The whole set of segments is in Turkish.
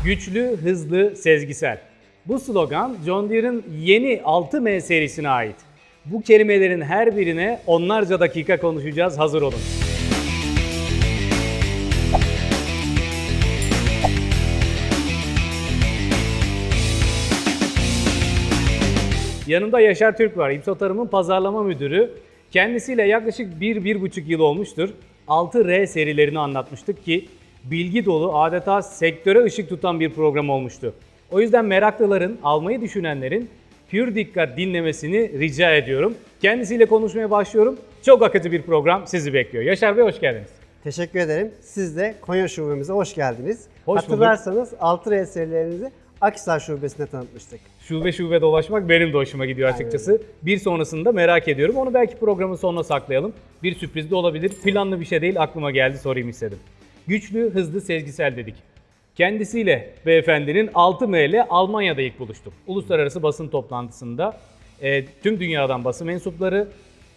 Güçlü, hızlı, sezgisel. Bu slogan John Deere'ın yeni 6M serisine ait. Bu kelimelerin her birine onlarca dakika konuşacağız, hazır olun. Yanımda Yaşar Türk var, İpsotarım'ın pazarlama müdürü. Kendisiyle yaklaşık 1-1,5 yıl olmuştur. 6R serilerini anlatmıştık ki bilgi dolu, adeta sektöre ışık tutan bir program olmuştu. O yüzden meraklıların, almayı düşünenlerin pür dikkat dinlemesini rica ediyorum. Kendisiyle konuşmaya başlıyorum. Çok akıcı bir program sizi bekliyor. Yaşar Bey, hoş geldiniz. Teşekkür ederim. Siz de Konya şubemize hoş geldiniz. Hoş Hatırlarsanız 6R serilerinizi Akhisar şubesine tanıtmıştık. Şube dolaşmak benim de hoşuma gidiyor açıkçası. Aynen. Bir sonrasını da merak ediyorum. Onu belki programın sonuna saklayalım. Bir sürpriz de olabilir. Planlı bir şey değil, aklıma geldi, sorayım istedim. Güçlü, hızlı, sezgisel dedik. Kendisiyle beyefendinin 6M ile Almanya'da ilk buluştuk. Uluslararası basın toplantısında tüm dünyadan basın mensupları,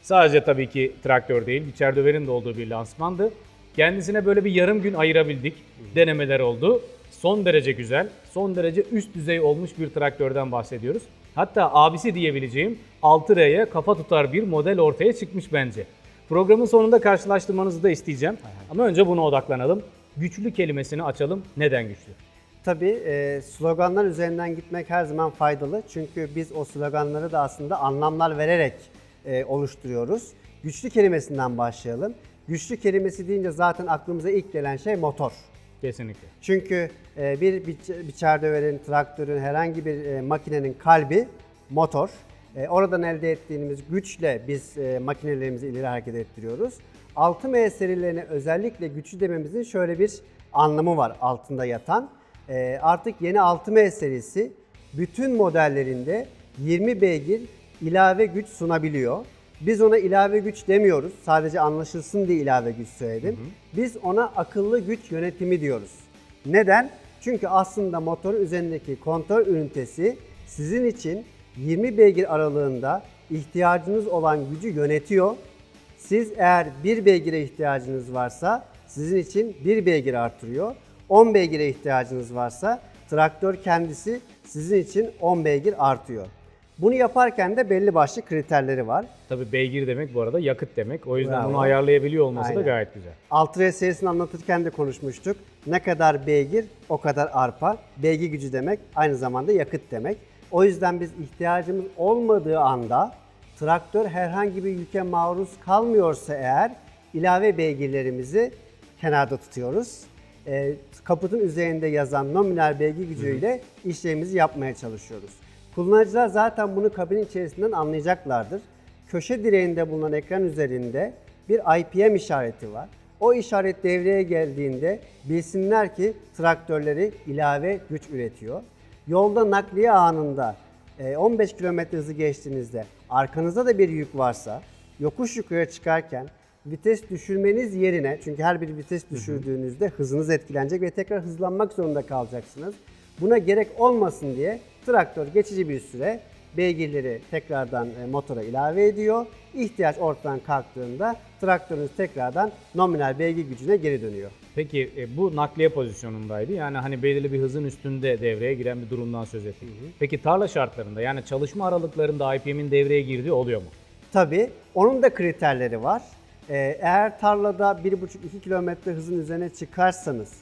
sadece tabii ki traktör değil, biçer döverin de olduğu bir lansmandı. Kendisine böyle bir yarım gün ayırabildik. Denemeler oldu. Son derece güzel, son derece üst düzey olmuş bir traktörden bahsediyoruz. Hatta abisi diyebileceğim 6R'ye kafa tutar bir model ortaya çıkmış bence. Programın sonunda karşılaştırmanızı da isteyeceğim. Ama önce buna odaklanalım. Güçlü kelimesini açalım. Neden güçlü? Tabii sloganlar üzerinden gitmek her zaman faydalı. Çünkü biz o sloganları da aslında anlamlar vererek oluşturuyoruz. Güçlü kelimesinden başlayalım. Güçlü kelimesi deyince zaten aklımıza ilk gelen şey motor. Kesinlikle. Çünkü bir biçer döverin, traktörün, herhangi bir makinenin kalbi motor. Oradan elde ettiğimiz güçle biz makinelerimizi ileri hareket ettiriyoruz. 6M serilerine özellikle güçlü dememizin şöyle bir anlamı var altında yatan. Artık yeni 6M serisi bütün modellerinde 20 beygir ilave güç sunabiliyor. Biz ona ilave güç demiyoruz. Sadece anlaşılsın diye ilave güç söyledim. Biz ona akıllı güç yönetimi diyoruz. Neden? Çünkü aslında motorun üzerindeki kontrol ünitesi sizin için 20 beygir aralığında ihtiyacınız olan gücü yönetiyor. Siz eğer 1 beygire ihtiyacınız varsa sizin için 1 beygir artırıyor. 10 beygire ihtiyacınız varsa traktör kendisi sizin için 10 beygir artıyor. Bunu yaparken de belli başlı kriterleri var. Tabii beygir demek bu arada yakıt demek. O yüzden Bravo. bunu ayarlayabiliyor olması Aynen. da gayet güzel. 6R serisini anlatırken de konuşmuştuk. Ne kadar beygir o kadar arpa. Beygir gücü demek aynı zamanda yakıt demek. O yüzden biz ihtiyacımız olmadığı anda traktör herhangi bir yüke maruz kalmıyorsa eğer ilave beygirlerimizi kenarda tutuyoruz. Kaputun üzerinde yazan nominal beygir gücüyle işlemimizi yapmaya çalışıyoruz. Kullanıcılar zaten bunu kabin içerisinden anlayacaklardır. Köşe direğinde bulunan ekran üzerinde bir IPM işareti var. O işaret devreye geldiğinde bilsinler ki traktörleri ilave güç üretiyor. Yolda nakliye anında 15 km hızı geçtiğinizde arkanızda da bir yük varsa yokuş yukarı çıkarken vites düşürmeniz yerine, çünkü her bir vites düşürdüğünüzde hızınız etkilenecek ve tekrar hızlanmak zorunda kalacaksınız. Buna gerek olmasın diye traktör geçici bir süre beygirleri tekrardan motora ilave ediyor. İhtiyaç ortadan kalktığında traktörünüz tekrardan nominal beygir gücüne geri dönüyor. Peki bu nakliye pozisyonundaydı. Yani hani belirli bir hızın üstünde devreye giren bir durumdan söz ettik. Peki tarla şartlarında, yani çalışma aralıklarında IPM'in devreye girdiği oluyor mu? Tabii onun da kriterleri var. Eğer tarlada 1,5-2 km hızın üzerine çıkarsanız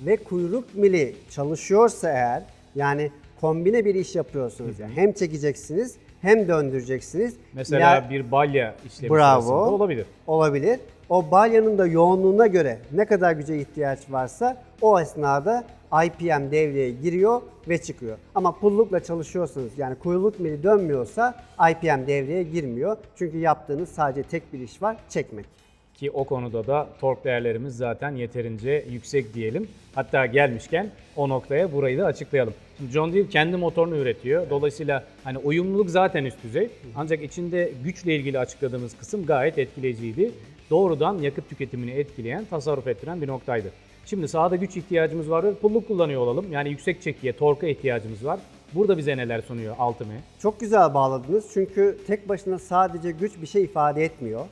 ve kuyruk mili çalışıyorsa eğer, yani kombine bir iş yapıyorsunuz, yani hem çekeceksiniz hem döndüreceksiniz. Mesela bir balya işlemi sırasında olabilir. Olabilir. O balyanın da yoğunluğuna göre ne kadar güce ihtiyaç varsa o esnada IPM devreye giriyor ve çıkıyor. Ama pullukla çalışıyorsanız, yani kuyruk mili dönmüyorsa IPM devreye girmiyor. Çünkü yaptığınız sadece tek bir iş var: çekmek. Ki o konuda da tork değerlerimiz zaten yeterince yüksek diyelim. Hatta gelmişken o noktaya burayı da açıklayalım. Şimdi John Deere kendi motorunu üretiyor. Dolayısıyla hani uyumluluk zaten üst düzey. Ancak içinde güçle ilgili açıkladığımız kısım gayet etkileyiciydi. Doğrudan yakıt tüketimini etkileyen, tasarruf ettiren bir noktaydı. Şimdi sahada güç ihtiyacımız var ve pulluk kullanıyor olalım. Yani yüksek çekiye, torka ihtiyacımız var. Burada bize neler sunuyor 6M? Çok güzel bağladınız, çünkü tek başına sadece güç bir şey ifade etmiyor.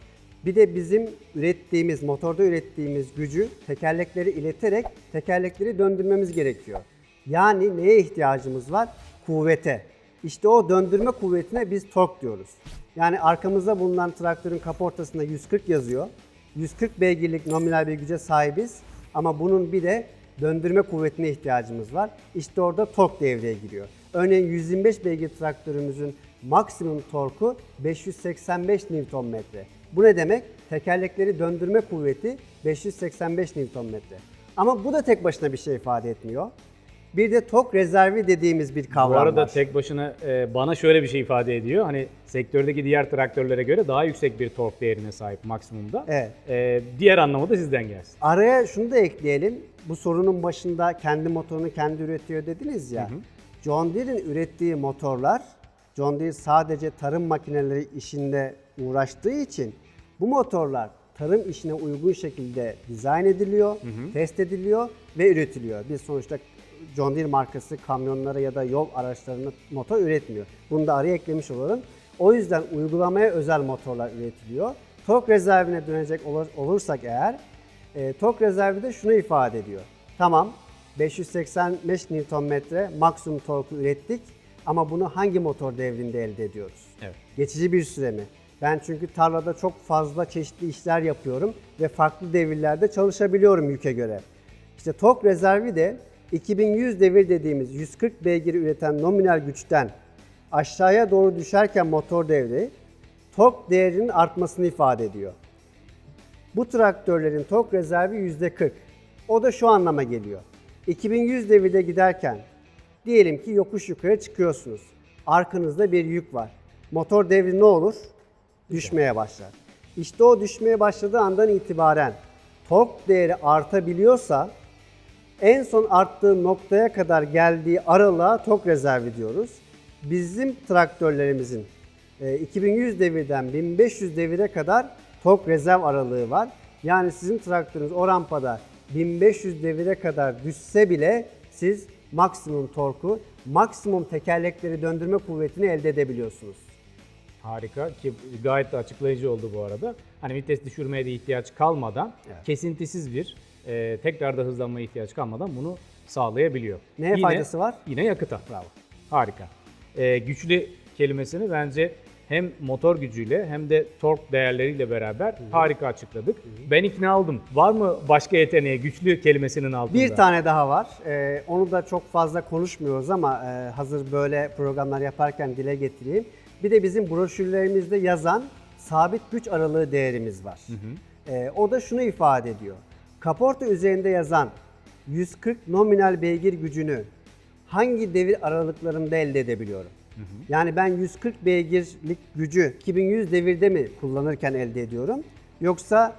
Bir de bizim ürettiğimiz, motorda ürettiğimiz gücü tekerlekleri ileterek tekerlekleri döndürmemiz gerekiyor. Yani neye ihtiyacımız var? Kuvvete. İşte o döndürme kuvvetine biz tork diyoruz. Yani arkamızda bulunan traktörün kaportasında 140 yazıyor. 140 beygirlik nominal bir güce sahibiz ama bunun bir de döndürme kuvvetine ihtiyacımız var. İşte orada tork devreye giriyor. Örneğin 125 beygir traktörümüzün maksimum torku 585 Nm. Bu ne demek? Tekerlekleri döndürme kuvveti 585 Nm. Ama bu da tek başına bir şey ifade etmiyor. Bir de tork rezervi dediğimiz bir kavram Bu arada var. tek başına bana şöyle bir şey ifade ediyor. Hani sektördeki diğer traktörlere göre daha yüksek bir tork değerine sahip maksimumda. Evet. Diğer anlamı da sizden gelsin. Araya şunu da ekleyelim. Bu sorunun başında kendi motorunu kendi üretiyor dediniz ya. John Deere'in ürettiği motorlar, John Deere sadece tarım makineleri işinde uğraştığı için bu motorlar tarım işine uygun şekilde dizayn ediliyor, test ediliyor ve üretiliyor. Biz sonuçta John Deere markası kamyonlara ya da yol araçlarına motor üretmiyor. Bunu da araya eklemiş olalım. O yüzden uygulamaya özel motorlar üretiliyor. Tork rezervine dönecek olursak eğer, tork rezervi de şunu ifade ediyor. Tamam, 585 Nm maksimum torku ürettik ama bunu hangi motor devrinde elde ediyoruz? Evet. Geçici bir süre mi? Ben çünkü tarlada çok fazla çeşitli işler yapıyorum ve farklı devirlerde çalışabiliyorum yüke göre. İşte tork rezervi de 2100 devir dediğimiz 140 beygiri üreten nominal güçten aşağıya doğru düşerken motor devri tork değerinin artmasını ifade ediyor. Bu traktörlerin tork rezervi %40. O da şu anlama geliyor. 2100 devirde giderken diyelim ki yokuş yukarı çıkıyorsunuz. Arkanızda bir yük var. Motor devri ne olur? Düşmeye başlar. İşte o düşmeye başladığı andan itibaren tork değeri artabiliyorsa en son arttığı noktaya kadar geldiği aralığa tork rezervi diyoruz. Bizim traktörlerimizin 2100 devirden 1500 devire kadar tork rezerv aralığı var. Yani sizin traktörünüz o rampada 1500 devire kadar düşse bile siz maksimum torku, maksimum tekerlekleri döndürme kuvvetini elde edebiliyorsunuz. Harika ki gayet de açıklayıcı oldu bu arada. Hani vites düşürmeye de ihtiyaç kalmadan, kesintisiz bir tekrar da hızlanmaya ihtiyaç kalmadan bunu sağlayabiliyor. Neye faydası var? Yine yakıta. Bravo. Harika. Güçlü kelimesini bence hem motor gücüyle hem de tork değerleriyle beraber harika açıkladık. Ben ikna oldum. Var mı başka yeteneği güçlü kelimesinin altında? Bir tane daha var. Onu da çok fazla konuşmuyoruz ama hazır böyle programlar yaparken dile getireyim. Bir de bizim broşürlerimizde yazan sabit güç aralığı değerimiz var. O da şunu ifade ediyor. Kaporta üzerinde yazan 140 nominal beygir gücünü hangi devir aralıklarında elde edebiliyorum? Yani ben 140 beygirlik gücü 2100 devirde mi kullanırken elde ediyorum? Yoksa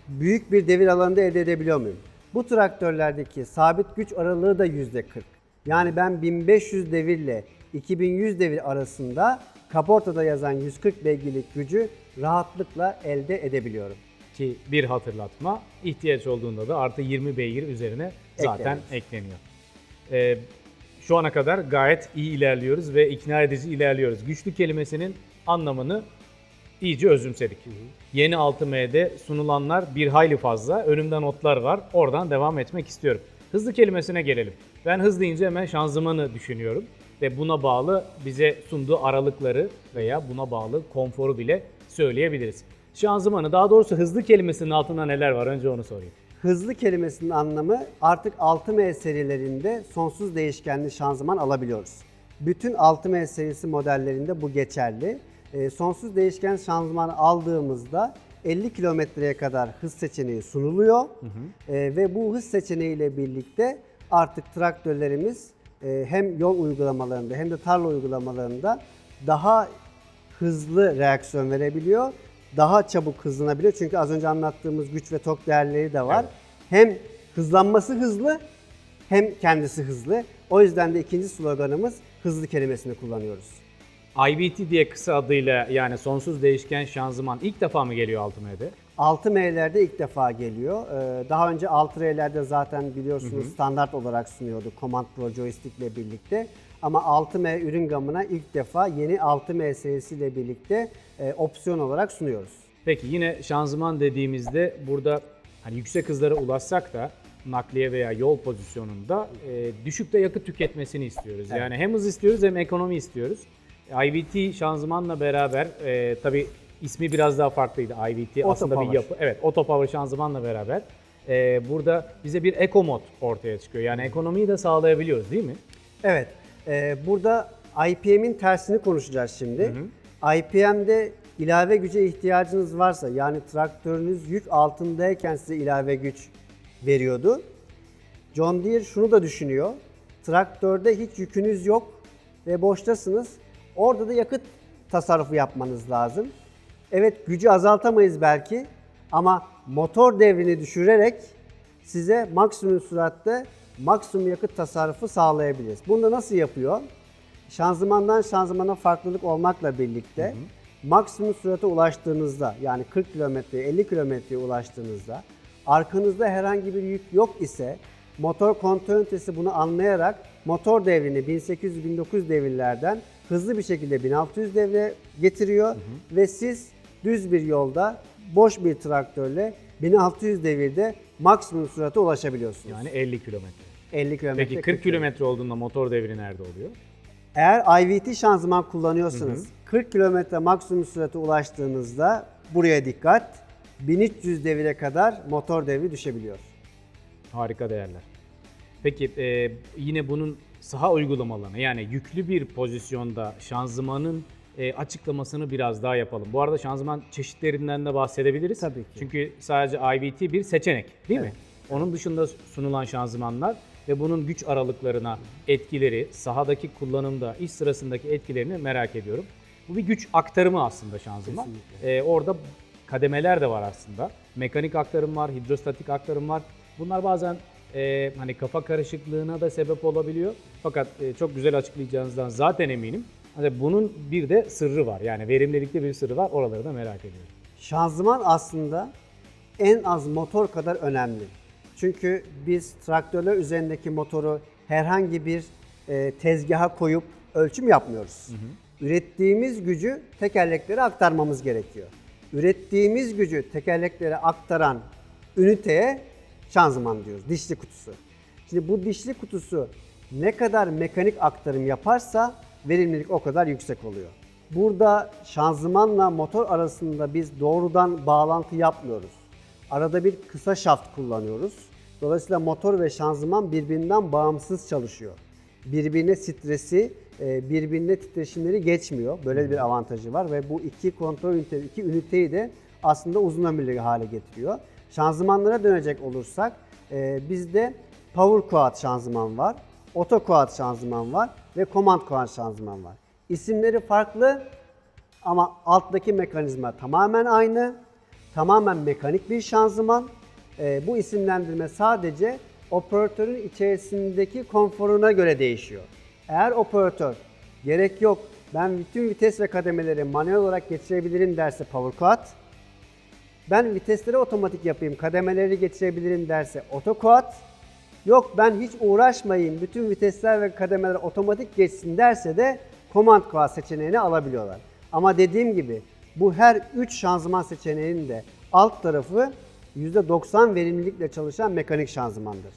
büyük bir devir alanında elde edebiliyor muyum? Bu traktörlerdeki sabit güç aralığı da %40. Yani ben 1500 devirle 2100 devir arasında kaportada yazan 140 beygirlik gücü rahatlıkla elde edebiliyorum. Ki bir hatırlatma, ihtiyaç olduğunda da artı 20 beygir üzerine zaten ekleniyor. Şu ana kadar gayet iyi ilerliyoruz ve ikna edici ilerliyoruz. Güçlü kelimesinin anlamını iyice özümsedik. Yeni 6M'de sunulanlar bir hayli fazla. Önümde notlar var. Oradan devam etmek istiyorum. Hızlı kelimesine gelelim. Ben hız deyince hemen şanzımanı düşünüyorum. Ve buna bağlı bize sunduğu aralıkları veya buna bağlı konforu bile söyleyebiliriz. Şanzımanı, daha doğrusu hızlı kelimesinin altında neler var? Önce onu sorayım. Hızlı kelimesinin anlamı artık 6M serilerinde sonsuz değişkenli şanzıman alabiliyoruz. Bütün 6M serisi modellerinde bu geçerli. Sonsuz değişken şanzıman aldığımızda 50 kilometreye kadar hız seçeneği sunuluyor. Ve bu hız seçeneğiyle birlikte artık traktörlerimiz hem yol uygulamalarında hem de tarla uygulamalarında daha hızlı reaksiyon verebiliyor. Daha çabuk hızlanabiliyor. Çünkü az önce anlattığımız güç ve tork değerleri de var. Evet. Hem hızlanması hızlı hem kendisi hızlı. O yüzden de ikinci sloganımız hızlı kelimesini kullanıyoruz. IVT diye kısa adıyla, yani sonsuz değişken şanzıman ilk defa mı geliyor 6M'de? 6M'lerde ilk defa geliyor. Daha önce 6R'lerde zaten biliyorsunuz standart olarak sunuyordu Command Pro joystick ile birlikte. Ama 6M ürün gamına ilk defa yeni 6M serisiyle birlikte opsiyon olarak sunuyoruz. Peki yine şanzıman dediğimizde burada hani yüksek hızlara ulaşsak da nakliye veya yol pozisyonunda düşük de yakıt tüketmesini istiyoruz. Evet. Yani hem hız istiyoruz hem ekonomi istiyoruz. IVT şanzımanla beraber tabii ismi biraz daha farklıydı. IVT aslında Autopower. bir yapı. Evet, Autopower şanzımanla beraber burada bize bir Eco Mod ortaya çıkıyor. Yani ekonomiyi de sağlayabiliyoruz değil mi? Evet, burada IPM'in tersini konuşacağız şimdi. IPM'de ilave güce ihtiyacınız varsa, yani traktörünüz yük altındayken size ilave güç veriyordu. John Deere şunu da düşünüyor. Traktörde hiç yükünüz yok ve boştasınız. Orada da yakıt tasarrufu yapmanız lazım. Evet, gücü azaltamayız belki ama motor devrini düşürerek size maksimum süratte maksimum yakıt tasarrufu sağlayabiliriz. Bunu da nasıl yapıyor? Şanzımandan şanzımana farklılık olmakla birlikte maksimum sürate ulaştığınızda, yani 40 kilometreye 50 kilometreye ulaştığınızda arkanızda herhangi bir yük yok ise motor kontrol ünitesi bunu anlayarak motor devrini 1800-1900 devirlerden hızlı bir şekilde 1600 devre getiriyor ve siz düz bir yolda boş bir traktörle 1600 devirde maksimum sürate ulaşabiliyorsunuz. Yani 50 kilometre. 50 kilometre. Peki 40 kilometre olduğunda motor devri nerede oluyor? Eğer IVT şanzıman kullanıyorsanız 40 kilometre maksimum sürate ulaştığınızda buraya dikkat, 1300 devire kadar motor devri düşebiliyor. Harika değerler. Peki yine bunun saha uygulamalarını, yani yüklü bir pozisyonda şanzımanın açıklamasını biraz daha yapalım. Bu arada şanzıman çeşitlerinden de bahsedebiliriz. Tabii ki. Çünkü sadece IVT bir seçenek değil mi? Evet. Onun dışında sunulan şanzımanlar ve bunun güç aralıklarına etkileri, sahadaki kullanımda, iş sırasındaki etkilerini merak ediyorum. Bu bir güç aktarımı aslında şanzıman. Orada kademeler de var aslında. Mekanik aktarım var, hidrostatik aktarım var. Bunlar bazen hani kafa karışıklığına da sebep olabiliyor. Fakat çok güzel açıklayacağınızdan zaten eminim. Hani bunun bir de sırrı var. Yani verimlilikte bir sırrı var. Oraları da merak ediyorum. Şanzıman aslında en az motor kadar önemli. Çünkü biz traktörler üzerindeki motoru herhangi bir tezgaha koyup ölçüm yapmıyoruz. Ürettiğimiz gücü tekerleklere aktarmamız gerekiyor. Ürettiğimiz gücü tekerleklere aktaran üniteye şanzıman diyoruz, dişli kutusu. Şimdi bu dişli kutusu ne kadar mekanik aktarım yaparsa verimlilik o kadar yüksek oluyor. Burada şanzımanla motor arasında biz doğrudan bağlantı yapmıyoruz. Arada bir kısa şaft kullanıyoruz. Dolayısıyla motor ve şanzıman birbirinden bağımsız çalışıyor. Birbirine stresi, birbirine titreşimleri geçmiyor. Böyle bir avantajı var ve bu iki kontrol ünite, iki üniteyi de aslında uzun ömürlü hale getiriyor. Şanzımanlara dönecek olursak bizde Power Quad şanzıman var, Auto Quad şanzıman var ve Command Quad şanzıman var. İsimleri farklı ama alttaki mekanizma tamamen aynı. Tamamen mekanik bir şanzıman. Bu isimlendirme sadece operatörün içerisindeki konforuna göre değişiyor. Eğer operatör gerek yok, ben bütün vites ve kademeleri manuel olarak geçirebilirim derse Power Quad, ben vitesleri otomatik yapayım, kademeleri geçirebilirim derse Auto Quad, yok ben hiç uğraşmayayım, bütün vitesler ve kademeler otomatik geçsin derse de Command Quad seçeneğini alabiliyorlar. Ama dediğim gibi bu her 3 şanzıman seçeneğinin de alt tarafı %90 verimlilikle çalışan mekanik şanzımandır.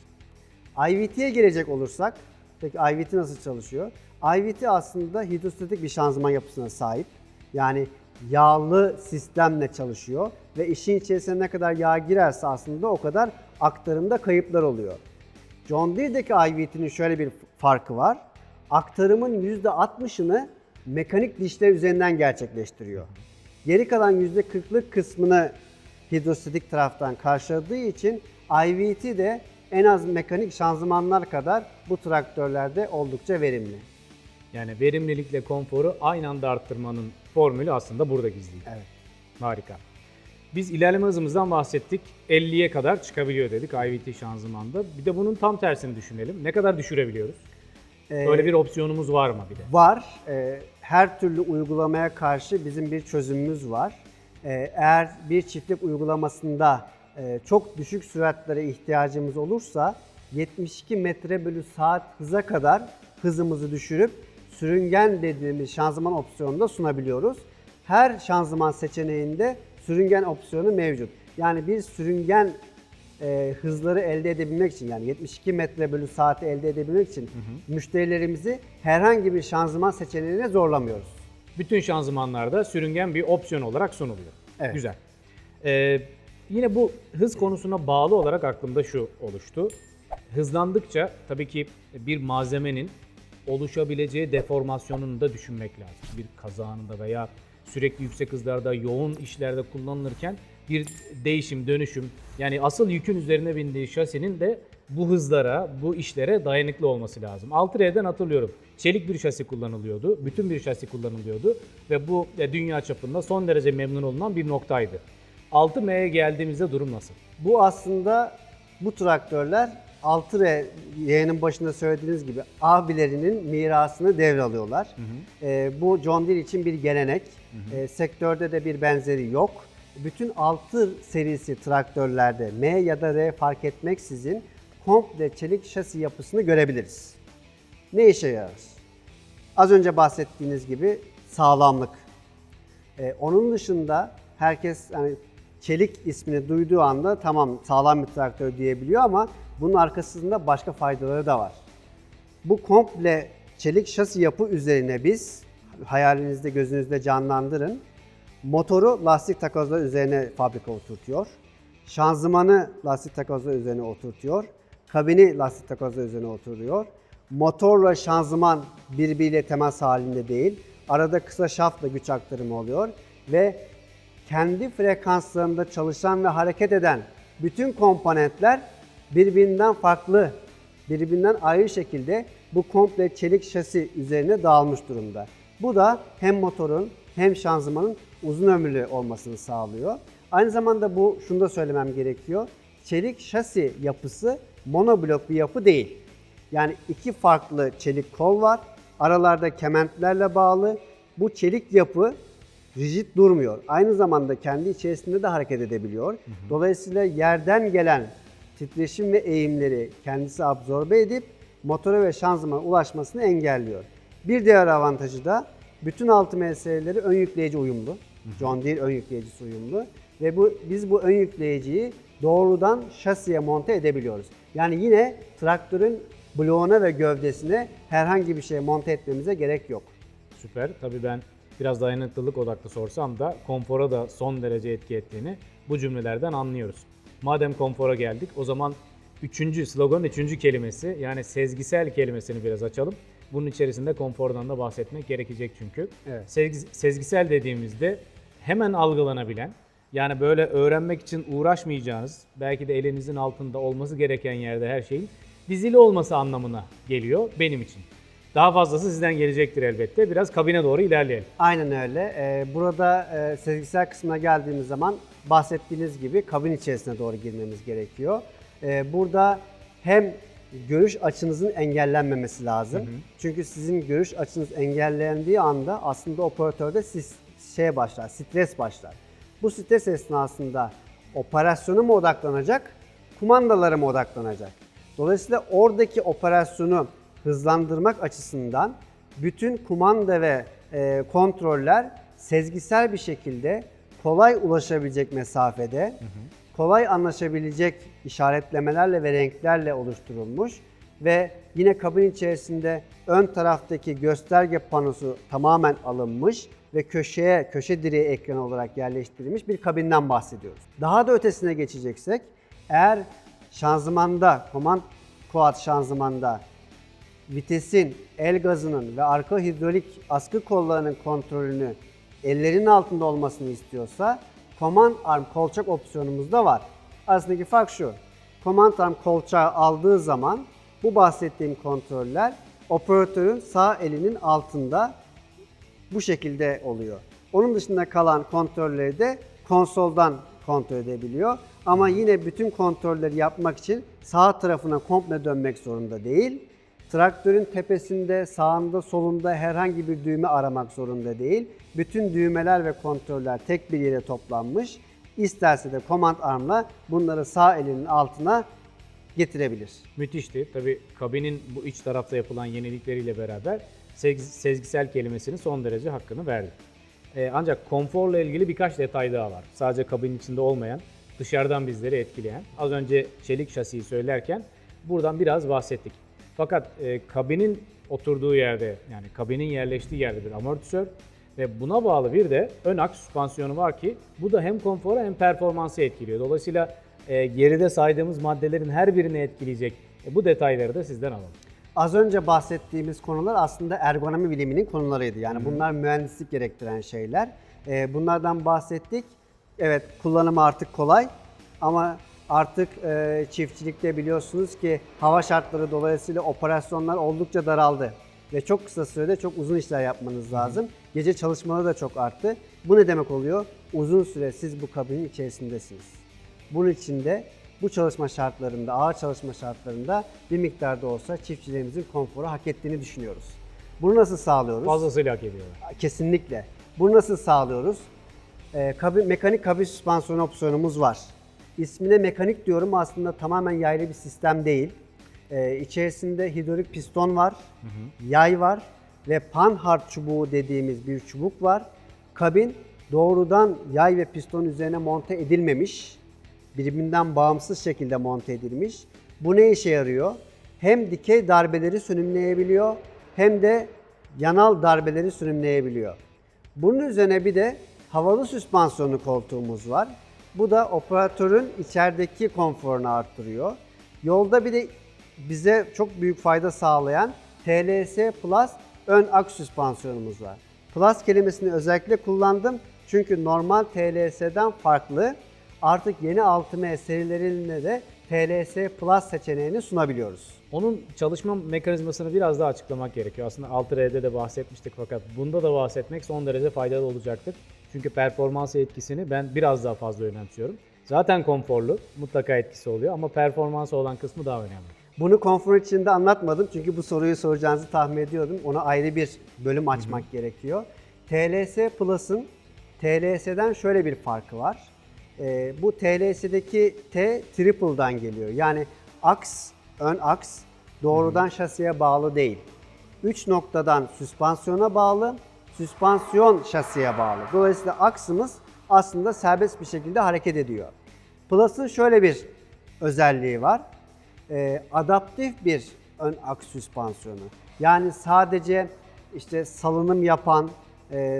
IVT'ye gelecek olursak, peki IVT nasıl çalışıyor? IVT aslında hidrostatik bir şanzıman yapısına sahip. Yani yağlı sistemle çalışıyor ve işin içerisine ne kadar yağ girerse aslında o kadar aktarımda kayıplar oluyor. John Deere'deki IVT'nin şöyle bir farkı var. Aktarımın %60'ını mekanik dişler üzerinden gerçekleştiriyor. Geri kalan %40'lık kısmını hidrostatik taraftan karşıladığı için IVT de en az mekanik şanzımanlar kadar bu traktörlerde oldukça verimli. Yani verimlilikle konforu aynı anda arttırmanın formülü aslında burada gizli. Evet. Harika. Biz ilerleme hızımızdan bahsettik. 50'ye kadar çıkabiliyor dedik IVT şanzımanda. Bir de bunun tam tersini düşünelim. Ne kadar düşürebiliyoruz? Böyle bir opsiyonumuz var mı bir de? Var. Her türlü uygulamaya karşı bizim bir çözümümüz var. Eğer bir çiftlik uygulamasında çok düşük süratlere ihtiyacımız olursa 72 metre bölü saat hıza kadar hızımızı düşürüp sürüngen dediğimiz şanzıman opsiyonunu da sunabiliyoruz. Her şanzıman seçeneğinde sürüngen opsiyonu mevcut. Yani bir sürüngen hızları elde edebilmek için, yani 72 metre bölü saati elde edebilmek için müşterilerimizi herhangi bir şanzıman seçeneğine zorlamıyoruz. Bütün şanzımanlarda sürüngen bir opsiyon olarak sunuluyor. Evet. Güzel. Yine bu hız konusuna bağlı olarak aklımda şu oluştu. Hızlandıkça tabii ki bir malzemenin oluşabileceği deformasyonunu da düşünmek lazım. Bir kaza anında veya sürekli yüksek hızlarda, yoğun işlerde kullanılırken bir değişim, dönüşüm, yani asıl yükün üzerine bindiği şasinin de bu hızlara, bu işlere dayanıklı olması lazım. 6R'den hatırlıyorum. Çelik bir şasi kullanılıyordu, bütün bir şasi kullanılıyordu ve bu dünya çapında son derece memnun olunan bir noktaydı. 6M'ye geldiğimizde durum nasıl? Bu aslında bu traktörler 6R, yayının başında söylediğiniz gibi abilerinin mirasını devralıyorlar. Bu John Deere için bir gelenek. Sektörde de bir benzeri yok. Bütün 6 serisi traktörlerde M ya da R fark etmeksizin komple çelik şasi yapısını görebiliriz. Ne işe yarar? Az önce bahsettiğiniz gibi sağlamlık. Onun dışında herkes yani çelik ismini duyduğu anda tamam sağlam bir traktör diyebiliyor ama bunun arkasında başka faydaları da var. Bu komple çelik şasi yapı üzerine biz, hayalinizde gözünüzde canlandırın, motoru lastik takozlar üzerine fabrika oturtuyor, şanzımanı lastik takozlar üzerine oturtuyor, kabini lastik takozlar üzerine oturuyor. Motorla şanzıman birbiriyle temas halinde değil, arada kısa şaftla güç aktarımı oluyor ve kendi frekanslarında çalışan ve hareket eden bütün komponentler birbirinden farklı, birbirinden ayrı şekilde bu komple çelik şasi üzerine dağılmış durumda. Bu da hem motorun hem şanzımanın uzun ömürlü olmasını sağlıyor. Aynı zamanda şunu da söylemem gerekiyor. Çelik şasi yapısı monoblok bir yapı değil. Yani iki farklı çelik kol var. Aralarda kementlerle bağlı. Bu çelik yapı rigid durmuyor. Aynı zamanda kendi içerisinde de hareket edebiliyor. Dolayısıyla yerden gelen titreşim ve eğimleri kendisi absorbe edip motora ve şanzımana ulaşmasını engelliyor. Bir diğer avantajı da bütün 6M serileri ön yükleyici uyumlu. John Deere ön yükleyicisi uyumlu ve biz bu ön yükleyiciyi doğrudan şasiye monte edebiliyoruz. Yani yine traktörün bloğuna ve gövdesine herhangi bir şey monte etmemize gerek yok. Süper. Tabii ben biraz dayanıklılık odaklı sorsam da konfora da son derece etki ettiğini bu cümlelerden anlıyoruz. Madem konfora geldik, o zaman sloganın üçüncü kelimesi, yani sezgisel kelimesini biraz açalım. Bunun içerisinde konfordan da bahsetmek gerekecek çünkü. Evet. Sezgisel dediğimizde hemen algılanabilen, yani böyle öğrenmek için uğraşmayacağınız, belki de elinizin altında olması gereken yerde her şeyin dizili olması anlamına geliyor benim için. Daha fazlası sizden gelecektir elbette. Biraz kabine doğru ilerleyelim. Aynen öyle. Burada sezgisel kısmına geldiğimiz zaman bahsettiğiniz gibi kabin içerisine doğru girmemiz gerekiyor. Burada hem görüş açınızın engellenmemesi lazım. Çünkü sizin görüş açınız engellendiği anda aslında operatörde stres başlar. Bu stres esnasında operasyona mı odaklanacak, kumandalara mı odaklanacak? Dolayısıyla oradaki operasyonu hızlandırmak açısından bütün kumanda ve kontroller sezgisel bir şekilde kolay ulaşabilecek mesafede, kolay anlaşabilecek işaretlemelerle ve renklerle oluşturulmuş ve yine kabin içerisinde ön taraftaki gösterge panosu tamamen alınmış ve köşe direği ekranı olarak yerleştirilmiş bir kabinden bahsediyoruz. Daha da ötesine geçeceksek, eğer şanzımanda, quad şanzımanda vitesin, el gazının ve arka hidrolik askı kollarının kontrolünü ellerin altında olmasını istiyorsa command arm kolçak opsiyonumuz da var. Arasındaki fark şu: command arm kolçağı aldığı zaman bu bahsettiğim kontroller operatörün sağ elinin altında bu şekilde oluyor. Onun dışında kalan kontrolleri de konsoldan kontrol edebiliyor. Ama yine bütün kontrolleri yapmak için sağ tarafına komple dönmek zorunda değil. Traktörün tepesinde, sağında, solunda herhangi bir düğme aramak zorunda değil. Bütün düğmeler ve kontroller tek bir yere toplanmış. İsterse de command arm'la bunları sağ elinin altına getirebilir. Müthişti. Tabii kabinin bu iç tarafta yapılan yenilikleriyle beraber sezgisel kelimesinin son derece hakkını verdi. Ancak konforla ilgili birkaç detay daha var. Sadece kabinin içinde olmayan dışarıdan bizleri etkileyen. Az önce çelik şasiyi söylerken buradan biraz bahsettik. Fakat kabinin oturduğu yerde, yani kabinin yerleştiği yerde bir amortisör ve buna bağlı bir de ön aks süspansiyonu var ki bu da hem konforu hem performansı etkiliyor. Dolayısıyla geride saydığımız maddelerin her birini etkileyecek bu detayları da sizden alalım. Az önce bahsettiğimiz konular aslında ergonomi biliminin konularıydı. Yani bunlar mühendislik gerektiren şeyler. Bunlardan bahsettik. Evet, kullanımı artık kolay ama artık çiftçilikte biliyorsunuz ki hava şartları dolayısıyla operasyonlar oldukça daraldı. Ve çok kısa sürede çok uzun işler yapmanız lazım. Gece çalışmaları da çok arttı. Bu ne demek oluyor? Uzun süre siz bu kabinin içerisindesiniz. Bunun için de bu çalışma şartlarında, ağır çalışma şartlarında bir miktarda olsa çiftçilerimizin konforu hak ettiğini düşünüyoruz. Bunu nasıl sağlıyoruz? Fazlasıyla hak ediyorlar. Kesinlikle. Bunu nasıl sağlıyoruz? Mekanik kabin süspansiyonu opsiyonumuz var. İsmine mekanik diyorum, aslında tamamen yaylı bir sistem değil. İçerisinde hidrolik piston var, yay var ve panhard çubuğu dediğimiz bir çubuk var. Kabin doğrudan yay ve piston üzerine monte edilmemiş, birbirinden bağımsız şekilde monte edilmiş. Bu ne işe yarıyor? Hem dikey darbeleri sönümleyebiliyor hem de yanal darbeleri sönümleyebiliyor. Bunun üzerine bir de havalı süspansiyonlu koltuğumuz var. Bu da operatörün içerideki konforunu arttırıyor. Yolda bir de bize çok büyük fayda sağlayan TLS Plus ön aks süspansiyonumuz var. Plus kelimesini özellikle kullandım çünkü normal TLS'den farklı. Artık yeni 6M serilerinde de TLS Plus seçeneğini sunabiliyoruz. Onun çalışma mekanizmasını biraz daha açıklamak gerekiyor. Aslında 6R'de de bahsetmiştik fakat bunda da bahsetmek son derece faydalı olacaktır. Çünkü performans etkisini ben biraz daha fazla önemsiyorum. Zaten konforlu, mutlaka etkisi oluyor ama performansı olan kısmı daha önemli. Bunu konfor içinde anlatmadım çünkü bu soruyu soracağınızı tahmin ediyordum. Ona ayrı bir bölüm açmak gerekiyor. TLS Plus'ın TLS'den şöyle bir farkı var. Bu TLS'deki T triple'dan geliyor. Yani aks, ön aks doğrudan şasiye bağlı değil. 3 noktadan süspansiyona bağlı, süspansiyon şasiye bağlı. Dolayısıyla aksımız aslında serbest bir şekilde hareket ediyor. Plus'ın şöyle bir özelliği var. Adaptif bir ön aks süspansiyonu. Yani sadece işte salınım yapan,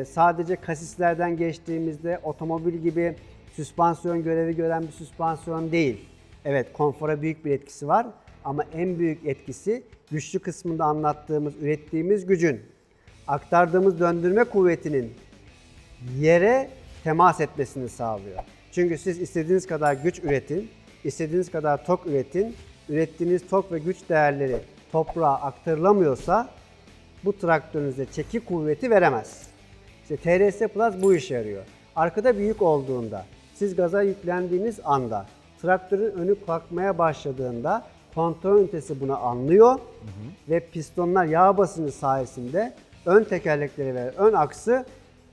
sadece kasislerden geçtiğimizde otomobil gibi süspansiyon görevi gören bir süspansiyon değil. Evet, konfora büyük bir etkisi var ama en büyük etkisi güçlü kısmında anlattığımız, ürettiğimiz gücün, aktardığımız döndürme kuvvetinin yere temas etmesini sağlıyor. Çünkü siz istediğiniz kadar güç üretin, istediğiniz kadar tork üretin, ürettiğiniz tork ve güç değerleri toprağa aktarılamıyorsa bu traktörünüze çeki kuvveti veremez. İşte TRS Plus bu işe yarıyor. Arkada bir yük olduğunda, siz gaza yüklendiğiniz anda, traktörün önü kalkmaya başladığında kontrol ünitesi bunu anlıyor ve pistonlar yağ basıncı sayesinde ön tekerlekleri ve ön aksı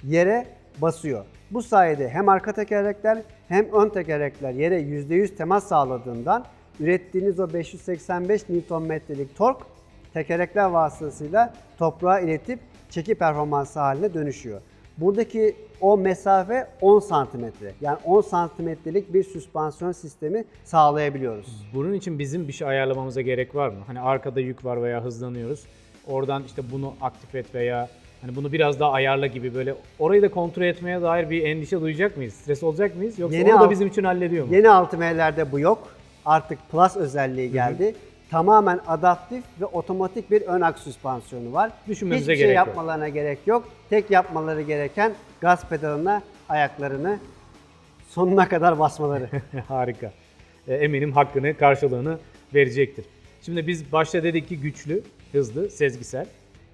yere basıyor. Bu sayede hem arka tekerlekler hem ön tekerlekler yere %100 temas sağladığından ürettiğiniz o 585 Nm'lik tork tekerlekler vasıtasıyla toprağa iletip çeki performansı haline dönüşüyor. Buradaki o mesafe 10 santimetre. Yani 10 santimetrelik bir süspansiyon sistemi sağlayabiliyoruz. Bunun için bizim bir şey ayarlamamıza gerek var mı? Hani arkada yük var veya hızlanıyoruz. Oradan işte bunu aktif et veya hani bunu biraz daha ayarla gibi böyle orayı da kontrol etmeye dair bir endişe duyacak mıyız? Stres olacak mıyız? Yoksa onu da bizim için hallediyor mu? Yeni 6M'lerde bu yok. Artık Plus özelliği geldi. Tamamen adaptif ve otomatik bir ön aks süspansiyonu var. Düşünmemize Hiçbir şey gerek yok. yapmalarına gerek yok. Tek yapmaları gereken gaz pedalına ayaklarını sonuna kadar basmaları. Harika. Eminim hakkını, karşılığını verecektir. Şimdi biz başta dedik ki güçlü, hızlı, sezgisel.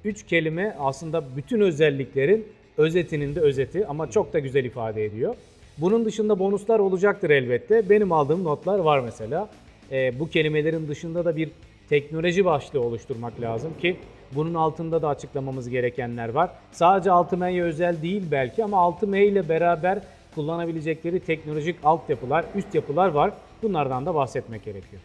3 kelime aslında bütün özelliklerin özetinin de özeti ama çok da güzel ifade ediyor. Bunun dışında bonuslar olacaktır elbette. Benim aldığım notlar var mesela. Bu kelimelerin dışında da bir teknoloji başlığı oluşturmak lazım ki bunun altında da açıklamamız gerekenler var. Sadece 6M'ye özel değil belki ama 6M ile beraber kullanabilecekleri teknolojik altyapılar, üst yapılar var. Bunlardan da bahsetmek gerekiyor.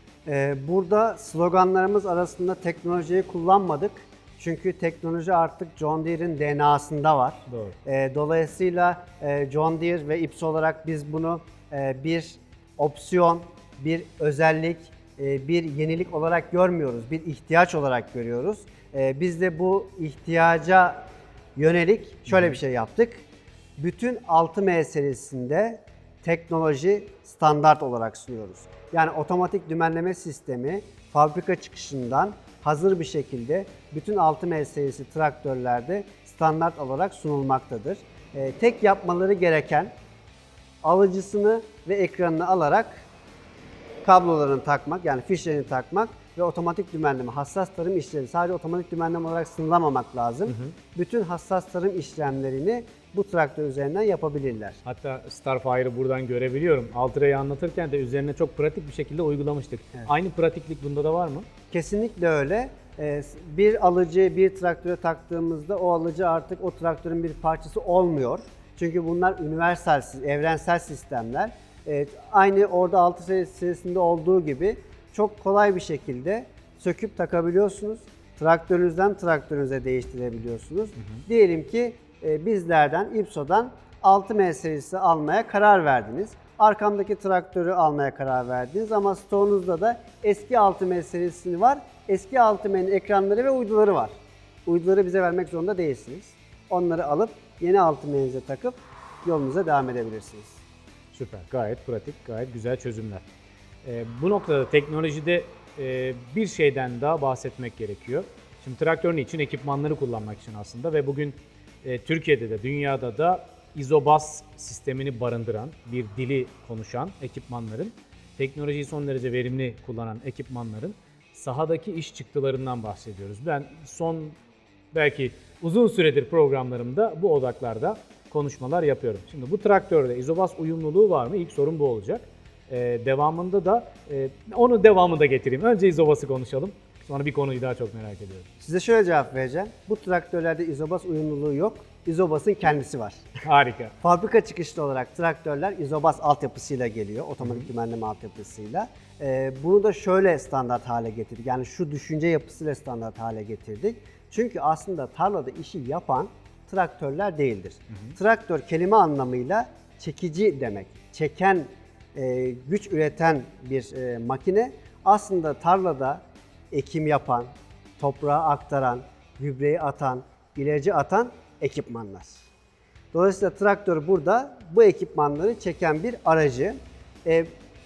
Burada sloganlarımız arasında teknolojiyi kullanmadık. Çünkü teknoloji artık John Deere'in DNA'sında var. Doğru. Dolayısıyla John Deere ve IPS olarak biz bunu bir opsiyon, bir özellik, bir yenilik olarak görmüyoruz. Bir ihtiyaç olarak görüyoruz. Biz de bu ihtiyaca yönelik şöyle bir şey yaptık. Bütün 6M serisinde teknoloji standart olarak sunuyoruz. Yani otomatik dümenleme sistemi fabrika çıkışından hazır bir şekilde bütün 6M serisi traktörlerde standart olarak sunulmaktadır. Tek yapmaları gereken alıcısını ve ekranını alarak kablolarını takmak, yani fişlerini takmak ve otomatik dümenleme, hassas tarım işleri sadece otomatik dümenleme olarak sınırlamamak lazım. Bütün hassas tarım işlemlerini bu traktör üzerinden yapabilirler. Hatta Starfire'ı buradan görebiliyorum. Altra'yı anlatırken de üzerine çok pratik bir şekilde uygulamıştık. Evet. Aynı pratiklik bunda da var mı? Kesinlikle öyle. Bir alıcıyı bir traktöre taktığımızda o alıcı artık o traktörün bir parçası olmuyor. Çünkü bunlar universal, evrensel sistemler. Aynı orada 6 serisinde olduğu gibi çok kolay bir şekilde söküp takabiliyorsunuz. Traktörünüzden traktörünüze değiştirebiliyorsunuz. Diyelim ki bizlerden, İpso'dan 6M serisi almaya karar verdiniz. Arkamdaki traktörü almaya karar verdiniz ama stoğunuzda da eski 6M serisi var. Eski 6M'nin ekranları ve uyduları var. Uyduları bize vermek zorunda değilsiniz. Onları alıp yeni 6M'nize takıp yolunuza devam edebilirsiniz. Süper, gayet pratik, gayet güzel çözümler. Bu noktada teknolojide bir şeyden daha bahsetmek gerekiyor. Şimdi traktörün için ekipmanları kullanmak için aslında ve bugün Türkiye'de de dünyada da izobas sistemini barındıran, bir dili konuşan ekipmanların, teknolojiyi son derece verimli kullanan ekipmanların sahadaki iş çıktılarından bahsediyoruz. Ben son belki uzun süredir programlarımda bu odaklarda konuşmalar yapıyorum. Şimdi bu traktörde izobas uyumluluğu var mı? İlk sorun bu olacak. Devamında da onu devamında getireyim. Önce izobası konuşalım. Sonra bir konuyu daha çok merak ediyorum. Size şöyle cevap vereceğim. Bu traktörlerde izobas uyumluluğu yok. İzobas'ın kendisi var. Harika. Fabrika çıkışlı olarak traktörler izobas altyapısıyla geliyor. Otomatik dümenleme altyapısıyla. Bunu da şöyle standart hale getirdik. Yani şu düşünce yapısıyla standart hale getirdik. Çünkü aslında tarlada işi yapan traktörler değildir. Traktör kelime anlamıyla çekici demek. Çeken, güç üreten bir makine. Aslında tarlada ekim yapan, toprağa aktaran, gübreyi atan, ilacı atan ekipmanlar. Dolayısıyla traktör burada bu ekipmanları çeken bir aracı.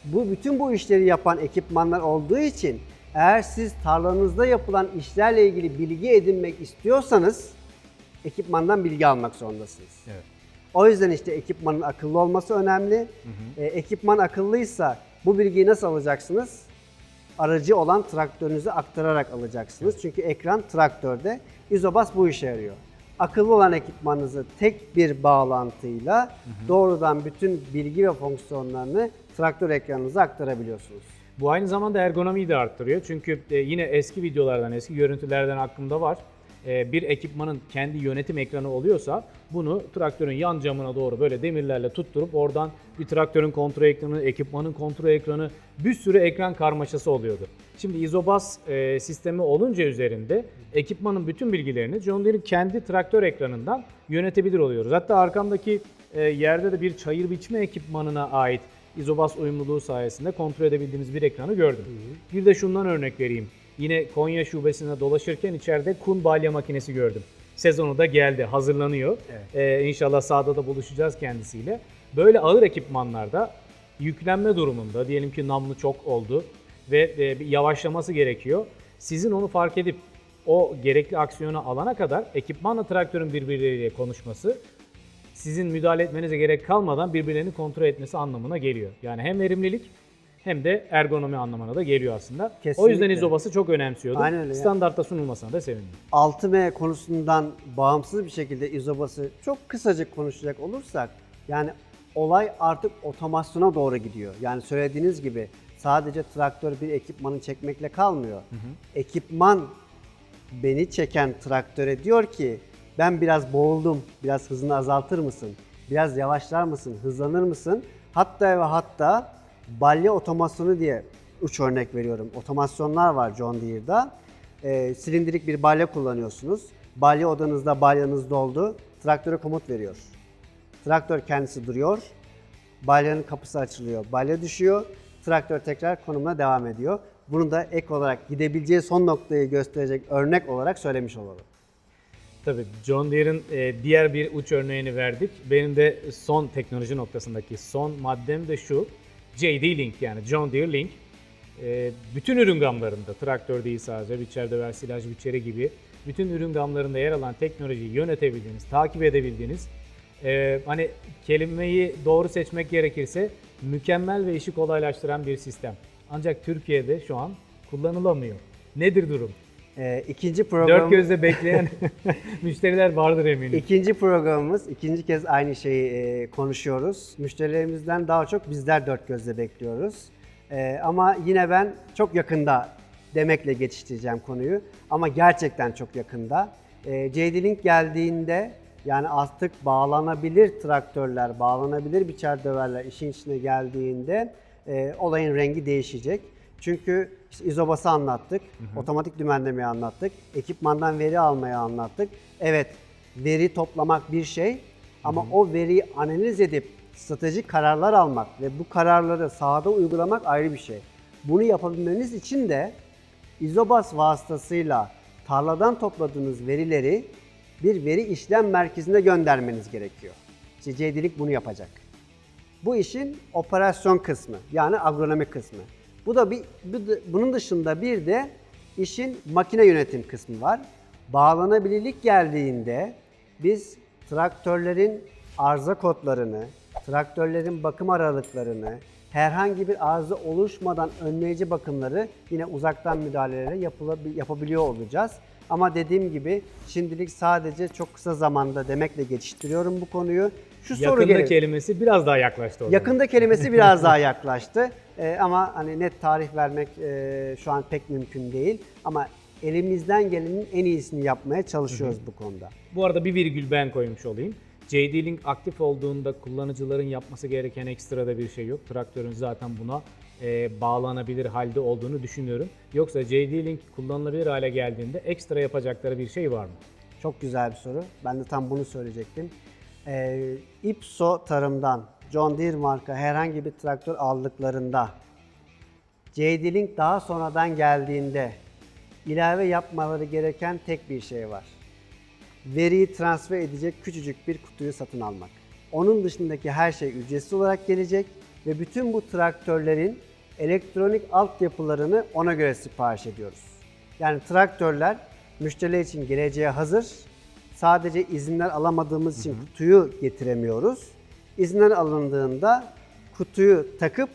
Bütün bu işleri yapan ekipmanlar olduğu için eğer siz tarlanızda yapılan işlerle ilgili bilgi edinmek istiyorsanız ekipmandan bilgi almak zorundasınız. Evet. O yüzden işte ekipmanın akıllı olması önemli. Ekipman akıllıysa bu bilgiyi nasıl alacaksınız? Aracı olan traktörünüze aktararak alacaksınız. Çünkü ekran traktörde. İzobas bu işe yarıyor. Akıllı olan ekipmanınızı tek bir bağlantıyla doğrudan bütün bilgi ve fonksiyonlarını traktör ekranınıza aktarabiliyorsunuz. Bu aynı zamanda ergonomiyi de arttırıyor. Çünkü yine eski videolardan, eski görüntülerden aklımda var. Bir ekipmanın kendi yönetim ekranı oluyorsa bunu traktörün yan camına doğru böyle demirlerle tutturup oradan bir traktörün kontrol ekranı, ekipmanın kontrol ekranı, bir sürü ekran karmaşası oluyordu. Şimdi izobas sistemi olunca üzerinde ekipmanın bütün bilgilerini John Deere'in kendi traktör ekranından yönetebilir oluyoruz. Hatta arkamdaki yerde de bir çayır biçme ekipmanına ait izobas uyumluluğu sayesinde kontrol edebildiğimiz bir ekranı gördüm. Bir de şundan örnek vereyim. Yine Konya şubesine dolaşırken içeride kun balya makinesi gördüm. Sezonu da geldi, hazırlanıyor. Evet. İnşallah sahada da buluşacağız kendisiyle. Böyle ağır ekipmanlarda yüklenme durumunda, diyelim ki namlu çok oldu ve bir yavaşlaması gerekiyor. Sizin onu fark edip o gerekli aksiyonu alana kadar ekipmanla traktörün birbirleriyle konuşması, sizin müdahale etmenize gerek kalmadan birbirlerini kontrol etmesi anlamına geliyor. Yani hem verimlilik hem de ergonomi anlamına da geliyor aslında. Kesinlikle. O yüzden izobası çok önemsiyordum. Aynen öyle. Standartta sunulmasına da sevindim. 6M konusundan bağımsız bir şekilde izobası çok kısacık konuşacak olursak, yani olay artık otomasyona doğru gidiyor. Yani söylediğiniz gibi sadece traktör bir ekipmanı çekmekle kalmıyor. Ekipman beni çeken traktöre diyor ki ben biraz boğuldum, biraz hızını azaltır mısın? Biraz yavaşlar mısın? Hızlanır mısın? Hatta ve hatta balya otomasyonu diye uç örnek veriyorum. Otomasyonlar var John Deere'da. Silindirik bir balya kullanıyorsunuz. Balya odanızda balyanız doldu. Traktöre komut veriyor. Traktör kendisi duruyor. balyanın kapısı açılıyor, balya düşüyor, traktör tekrar konumuna devam ediyor. Bunu da ek olarak gidebileceği son noktayı gösterecek örnek olarak söylemiş olalım. Tabii John Deere'in diğer bir uç örneğini verdik. Benim de son teknoloji noktasındaki son maddem de şu. JD Link, yani John Deere Link. Bütün ürün gamlarında, traktör değil sadece, biçer döver, silaj biçeri gibi bütün ürün gamlarında yer alan teknolojiyi yönetebildiğiniz, takip edebildiğiniz, hani kelimeyi doğru seçmek gerekirse mükemmel ve işi kolaylaştıran bir sistem. Ancak Türkiye'de şu an kullanılamıyor. Nedir durum? İkinci program... Dört gözle bekleyen müşteriler vardır eminim. İkinci programımız, ikinci kez aynı şeyi konuşuyoruz. Müşterilerimizden daha çok bizler dört gözle bekliyoruz. Ama yine ben çok yakında demekle geçiştireceğim konuyu. Ama gerçekten çok yakında. JD Link geldiğinde, yani artık bağlanabilir traktörler, bağlanabilir biçer döverler işin içine geldiğinde olayın rengi değişecek. Çünkü işte izobası anlattık, otomatik dümenlemeyi anlattık, ekipmandan veri almayı anlattık. Evet, veri toplamak bir şey ama o veriyi analiz edip stratejik kararlar almak ve bu kararları sahada uygulamak ayrı bir şey. Bunu yapabilmeniz için de izobas vasıtasıyla tarladan topladığınız verileri bir veri işlem merkezine göndermeniz gerekiyor. İşte JD Link bunu yapacak. Bu işin operasyon kısmı, yani agronomi kısmı. Bunun dışında bir de işin makine yönetim kısmı var. Bağlanabilirlik geldiğinde biz traktörlerin arıza kodlarını, traktörlerin bakım aralıklarını, herhangi bir arıza oluşmadan önleyici bakımları yine uzaktan müdahalelerle yapabiliyor olacağız. Ama dediğim gibi şimdilik sadece çok kısa zamanda demekle geçiştiriyorum bu konuyu. Yakında kelimesi biraz daha yaklaştı. Yakında kelimesi biraz daha yaklaştı. Ama hani net tarih vermek şu an pek mümkün değil. Ama elimizden gelenin en iyisini yapmaya çalışıyoruz bu konuda. Bu arada bir virgül ben koymuş olayım. JD Link aktif olduğunda kullanıcıların yapması gereken ekstra da bir şey yok. Traktörün zaten buna bağlanabilir halde olduğunu düşünüyorum. Yoksa JD Link kullanılabilir hale geldiğinde ekstra yapacakları bir şey var mı? Çok güzel bir soru. Ben de tam bunu söyleyecektim. IPSO tarımdan John Deere marka herhangi bir traktör aldıklarında JD Link daha sonradan geldiğinde ilave yapmaları gereken tek bir şey var. Veriyi transfer edecek küçücük bir kutuyu satın almak. Onun dışındaki her şey ücretsiz olarak gelecek ve bütün bu traktörlerin elektronik altyapılarını ona göre sipariş ediyoruz. Yani traktörler müşteriler için geleceğe hazır. Sadece izinler alamadığımız için kutuyu getiremiyoruz. İzinler alındığında kutuyu takıp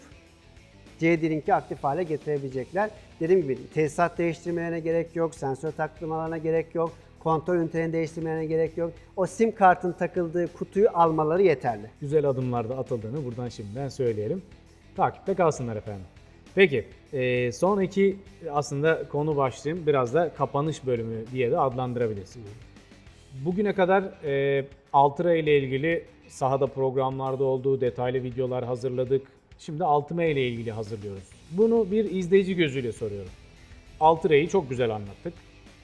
JD Link'i aktif hale getirebilecekler. Dediğim gibi tesisat değiştirmelerine gerek yok, sensör taktırmalarına gerek yok, kontrol ünitelerini değiştirmelerine gerek yok. O sim kartın takıldığı kutuyu almaları yeterli. Güzel adımlarda atıldığını buradan şimdiden söyleyelim. Takipte kalsınlar efendim. Peki, sonraki aslında konu başlığım biraz da kapanış bölümü diye de adlandırabiliriz. Bugüne kadar Altıra ile ilgili sahada programlarda olduğu detaylı videolar hazırladık. Şimdi Altıma ile ilgili hazırlıyoruz. Bunu bir izleyici gözüyle soruyorum. Altıra'yı çok güzel anlattık.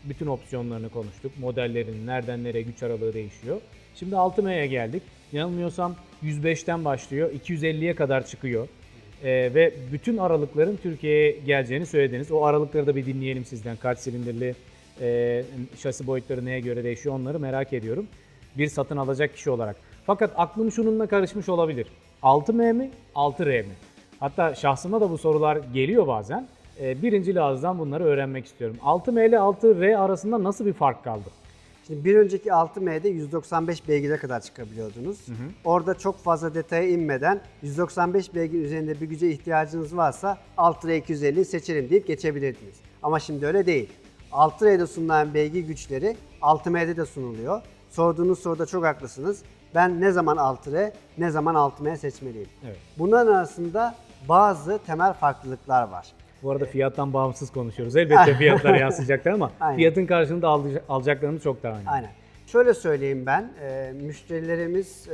Bütün opsiyonlarını konuştuk. Modellerin nereden nereye güç aralığı değişiyor. Şimdi Altıme'ye geldik. Yanılmıyorsam 105'ten başlıyor, 250'ye kadar çıkıyor. Ve bütün aralıkların Türkiye'ye geleceğini söylediniz. O aralıkları da bir dinleyelim sizden. Kaç silindirli, şasi boyutları neye göre değişiyor, onları merak ediyorum. Bir satın alacak kişi olarak. Fakat aklım şununla karışmış olabilir. 6M mi, 6R mi? Hatta şahsıma da bu sorular geliyor bazen. Birinci ağızdan bunları öğrenmek istiyorum. 6M ile 6R arasında nasıl bir fark kaldı? Şimdi bir önceki 6M'de 195 beygire kadar çıkabiliyordunuz. Orada çok fazla detaya inmeden 195 beygir üzerinde bir güce ihtiyacınız varsa 6R 250'yi seçerim deyip geçebilirdiniz. Ama şimdi öyle değil. 6R'de sunulan beygir güçleri 6M'de de sunuluyor. Sorduğunuz soruda çok haklısınız. Ben ne zaman 6R, ne zaman 6M seçmeliyim? Evet. Bunların arasında bazı temel farklılıklar var. Bu arada fiyattan bağımsız konuşuyoruz. Elbette fiyatlar yansıyacaktır ama fiyatın karşılığında alacaklarını çok daha önemli. Aynen. Şöyle söyleyeyim ben, müşterilerimiz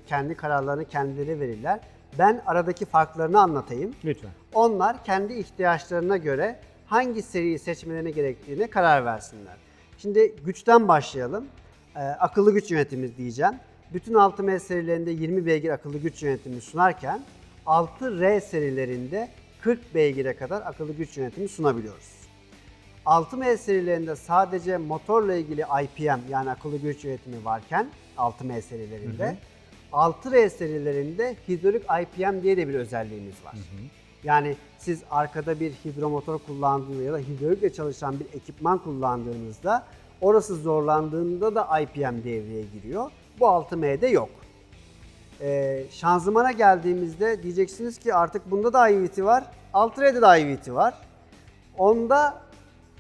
kendi kararlarını kendileri verirler. Ben aradaki farklarını anlatayım. Lütfen. Onlar kendi ihtiyaçlarına göre hangi seriyi seçmelerine gerektiğine karar versinler. Şimdi güçten başlayalım. Akıllı güç yönetimi diyeceğim. bütün 6M serilerinde 20 beygir akıllı güç yönetimi sunarken 6R serilerinde 40 beygire kadar akıllı güç yönetimi sunabiliyoruz. 6M serilerinde sadece motorla ilgili IPM yani akıllı güç yönetimi varken 6M serilerinde 6R serilerinde hidrolik IPM diye de bir özelliğimiz var. Yani siz arkada bir hidromotor kullandığınızda ya da hidrolikle çalışan bir ekipman kullandığınızda orası zorlandığında da IPM devreye giriyor. Bu 6M'de yok. Şanzımana geldiğimizde diyeceksiniz ki artık bunda da IVT var, 6R'de de IVT var. Onda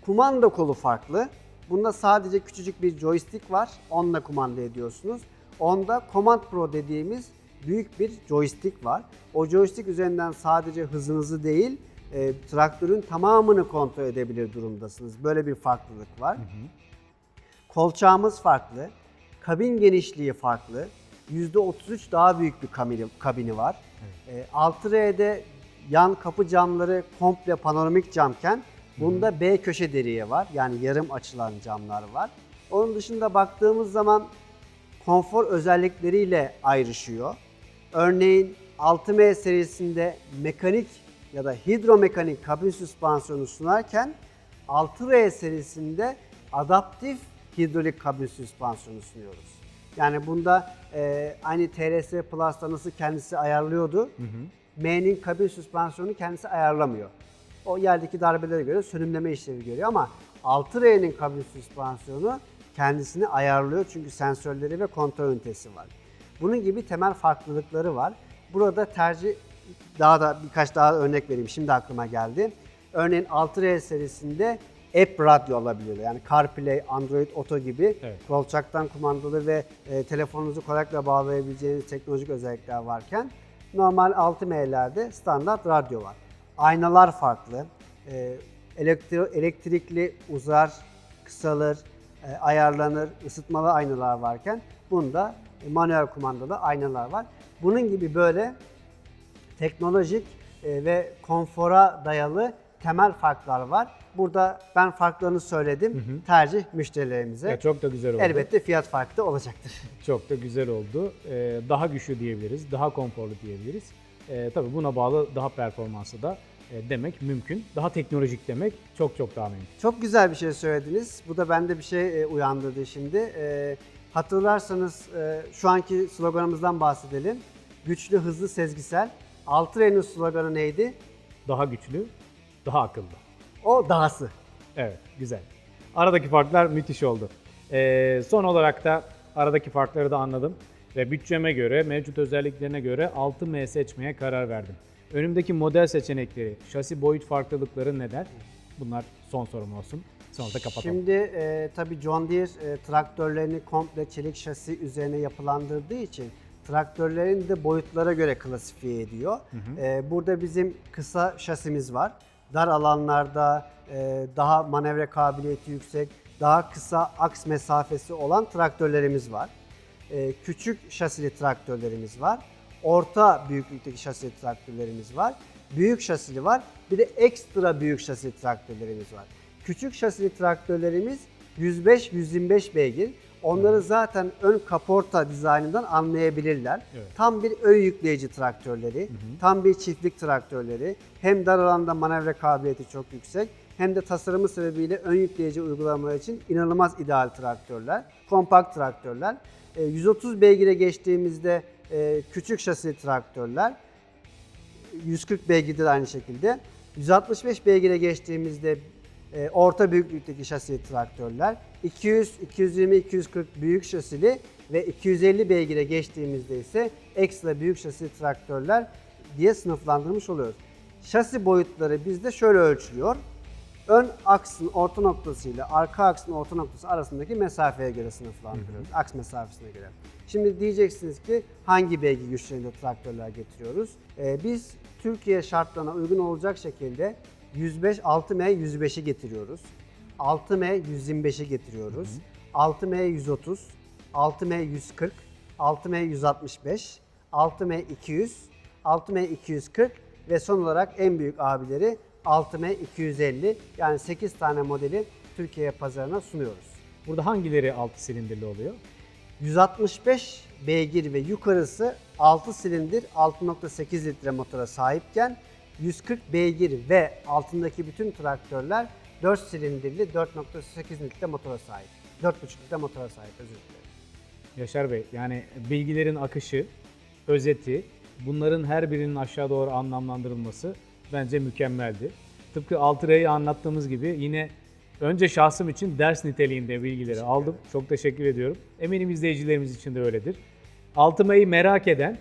kumanda kolu farklı. Bunda sadece küçücük bir joystick var, onunla kumanda ediyorsunuz. Onda Command Pro dediğimiz büyük bir joystick var. O joystick üzerinden sadece hızınızı değil, traktörün tamamını kontrol edebilir durumdasınız. Böyle bir farklılık var. Kolçağımız farklı, kabin genişliği farklı. %33 daha büyük bir kabini var. 6R'de yan kapı camları komple panoramik camken bunda B köşe deliği var. Yani yarım açılan camlar var. Onun dışında baktığımız zaman konfor özellikleriyle ayrışıyor. Örneğin 6M serisinde mekanik ya da hidromekanik kabin süspansiyonu sunarken 6R serisinde adaptif hidrolik kabin süspansiyonu sunuyoruz. Yani bunda aynı TRS Plus'ta nasıl kendisi ayarlıyordu, M'nin kabin süspansiyonu kendisi ayarlamıyor. O yerdeki darbelere göre sönümleme işlevi görüyor ama 6R'nin kabin süspansiyonu kendisini ayarlıyor çünkü sensörleri ve kontrol ünitesi var. Bunun gibi temel farklılıkları var. Burada tercih, birkaç daha örnek vereyim, şimdi aklıma geldi. Örneğin 6R serisinde App radyo alabiliyorlar. Yani CarPlay, Android Auto gibi kolçaktan kumandalı ve telefonunuzu kolaylıkla bağlayabileceğiniz teknolojik özellikler varken normal 6M'lerde standart radyo var. Aynalar farklı. Elektrikli uzar, kısalır, ayarlanır, ısıtmalı aynalar varken bunda manuel kumandalı aynalar var. Bunun gibi böyle teknolojik ve konfora dayalı temel farklar var. Burada ben farklarını söyledim. Tercih müşterilerimize. Ya çok da güzel oldu. Elbette fiyat farkı da olacaktır. Çok da güzel oldu. Daha güçlü diyebiliriz, daha konforlu diyebiliriz. Tabii buna bağlı daha performanslı da demek mümkün. Daha teknolojik demek çok daha mümkün. Çok güzel bir şey söylediniz. Bu da bende bir şey uyandırdı şimdi. Hatırlarsanız şu anki sloganımızdan bahsedelim. Güçlü, hızlı, sezgisel. 6R'nin sloganı neydi? Daha güçlü, daha akıllı. O dahası. Evet, güzel. Aradaki farklar müthiş oldu. Son olarak da aradaki farkları da anladım ve bütçeme göre, mevcut özelliklerine göre 6M seçmeye karar verdim. Önümdeki model seçenekleri, şasi boyut farklılıkları neler? Bunlar son sorum olsun. Sonra da kapatalım. Şimdi tabii John Deere traktörlerini komple çelik şasi üzerine yapılandırdığı için traktörlerin de boyutlara göre klasifiye ediyor. Burada bizim kısa şasimiz var. Dar alanlarda daha manevra kabiliyeti yüksek, daha kısa aks mesafesi olan traktörlerimiz var. Küçük şasili traktörlerimiz var. Orta büyüklükteki şasili traktörlerimiz var. Büyük şasili var. Bir de ekstra büyük şasili traktörlerimiz var. Küçük şasili traktörlerimiz 105-125 beygir. Onları zaten ön kaporta dizaynından anlayabilirler. Evet. Tam bir ön yükleyici traktörleri, tam bir çiftlik traktörleri. Hem dar alanda manevra kabiliyeti çok yüksek, hem de tasarımı sebebiyle ön yükleyici uygulamalar için inanılmaz ideal traktörler. Kompakt traktörler. 130 beygire geçtiğimizde küçük şasili traktörler. 140 beygirde de aynı şekilde. 165 beygire geçtiğimizde orta büyüklükteki şasili traktörler, 200, 220, 240 büyük şasili ve 250 beygire geçtiğimizde ise ekstra büyük şasili traktörler diye sınıflandırmış oluyoruz. Şasi boyutları bizde şöyle ölçülüyor. Ön aksın orta noktası ile arka aksın orta noktası arasındaki mesafeye göre sınıflandırıyoruz. Aks mesafesine göre. Şimdi diyeceksiniz ki hangi beygir güçlerinde traktörler getiriyoruz? Biz Türkiye şartlarına uygun olacak şekilde 105, 6M 105'i getiriyoruz. 6M 125'i getiriyoruz. 6M 130, 6M 140, 6M 165, 6M 200, 6M 240 ve son olarak en büyük abileri 6M 250, yani 8 tane modeli Türkiye pazarına sunuyoruz. Burada hangileri 6 silindirli oluyor? 165 beygir ve yukarısı 6 silindir 6.8 litre motora sahipken 140 beygir ve altındaki bütün traktörler 4 silindirli 4.8 litre motora sahip. 4.5 litre motora sahip, özür dilerim. Yaşar Bey, yani bilgilerin akışı, özeti, bunların her birinin aşağı doğru anlamlandırılması bence mükemmeldi. Tıpkı 6R'yi anlattığımız gibi yine önce şahsım için ders niteliğinde bilgileri aldım. Çok teşekkür ediyorum. Eminim izleyicilerimiz için de öyledir. 6M'yi merak eden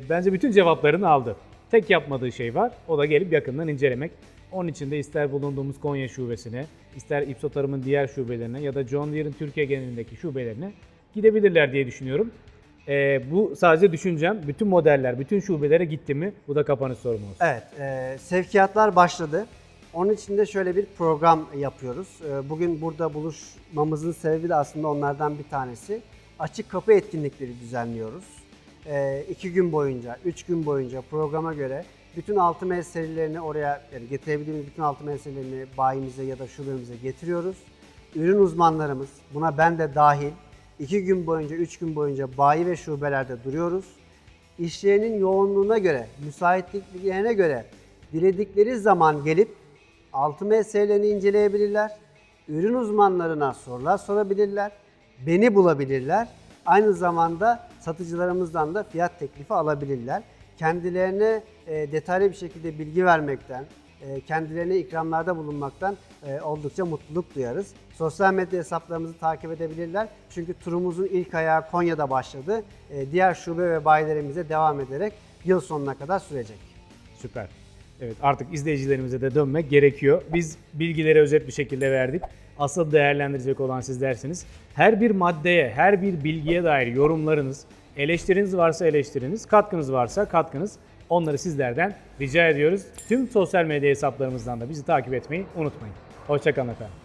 bence bütün cevaplarını aldı. Tek yapmadığı şey var, o da gelip yakından incelemek. Onun için de ister bulunduğumuz Konya şubesine, ister İpsotarım'ın diğer şubelerine ya da John Deere'in Türkiye genelindeki şubelerine gidebilirler diye düşünüyorum. Bu sadece düşüncem. Bütün modeller, bütün şubelere gitti mi? Bu da kapanış sorum olsun. Evet, sevkiyatlar başladı. Onun için de şöyle bir program yapıyoruz. Bugün burada buluşmamızın sebebi de aslında onlardan bir tanesi. Açık kapı etkinlikleri düzenliyoruz. 2 gün boyunca, 3 gün boyunca programa göre bütün 6M serilerini oraya, yani getirebildiğimiz bütün 6M serilerini bayimize ya da şubemize getiriyoruz. Ürün uzmanlarımız, buna ben de dahil, 2 gün boyunca, 3 gün boyunca bayi ve şubelerde duruyoruz. İşlerinin yoğunluğuna göre, müsaitliklerine göre diledikleri zaman gelip 6M serilerini inceleyebilirler. Ürün uzmanlarına sorular sorabilirler. Beni bulabilirler. Aynı zamanda satıcılarımızdan da fiyat teklifi alabilirler. Kendilerine detaylı bir şekilde bilgi vermekten, kendilerine ikramlarda bulunmaktan oldukça mutluluk duyarız. Sosyal medya hesaplarımızı takip edebilirler. Çünkü turumuzun ilk ayağı Konya'da başladı. Diğer şube ve bayilerimize devam ederek yıl sonuna kadar sürecek. Süper. Evet, artık izleyicilerimize de dönmek gerekiyor. Biz bilgileri özet bir şekilde verdik. Asıl değerlendirecek olan sizlersiniz. Her bir maddeye, her bir bilgiye dair yorumlarınız, eleştiriniz varsa eleştiriniz, katkınız varsa katkınız. Onları sizlerden rica ediyoruz. Tüm sosyal medya hesaplarımızdan da bizi takip etmeyi unutmayın. Hoşça kalın efendim.